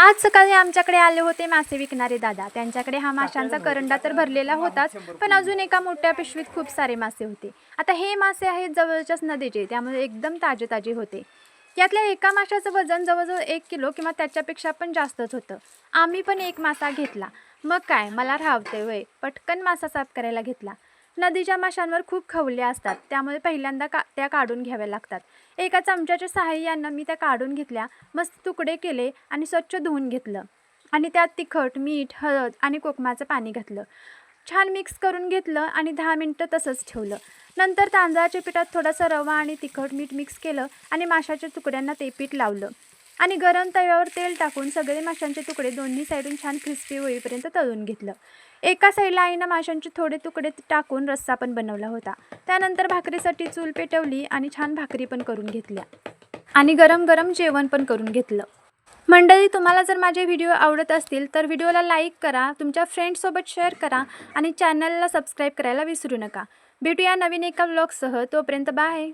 आज सकाळी आमच्याकडे आले होते मासे विकणारे दादा। त्यांच्याकडे हा माशांचा करंडा तर भरलेला होताच, पण अजून एका मोठ्या पिशवीत खूप सारे मासे होते। आता हे मासे आहेत जवळच्याच नदीचे, त्यामुळे एकदम ताजे ताजे होते। यातल्या एका माशाचं वजन जवळजवळ 1 किलो किंवा त्याच्यापेक्षा पण जास्तच होतं। आम्ही पण एक मासा घेतला। मग काय, मला राहते वय, पटकन मासा साफ करायला घेतला। नदीच्या माशांवर खूप खवले असतात, त्यामुळे पहिल्यांदा त्या काढून घ्याव्या लागतात। एका चमच्याच्या सहाय्यानं मी त्या काढून घेतल्या, मस्त तुकडे केले आणि स्वच्छ धुवून घेतलं आणि त्यात तिखट, मीठ, हळद आणि कोकमाचं पाणी घातलं। छान मिक्स करून घेतलं आणि 10 मिनिटं तसंच ठेवलं। नंतर तांदळाच्या पिठात थोडासा रवा आणि तिखट मीठ मिक्स केलं आणि माशाच्या तुकड्यांना ते पीठ लावलं आणि गरम तव्यावर तेल टाकून सगळे माशांचे तुकडे दोन्ही साईडून छान क्रिस्पी होईपर्यंत तळून घेतलं। एका साईडला आईनं माशांचे थोडे तुकडे टाकून रस्सा पण बनवला होता। त्यानंतर भाकरीसाठी चूल पेटवली आणि छान भाकरी पण करून घेतल्या आणि गरम गरम जेवण पण करून घेतलं। मंडळी, तुम्हाला जर माझे व्हिडिओ आवडत असतील तर व्हिडिओला लाईक करा, तुमच्या फ्रेंड्ससोबत शेअर करा आणि चॅनलला सबस्क्राईब करायला विसरू नका। भेटूया नवीन एका व्लॉगसह, तोपर्यंत बाय।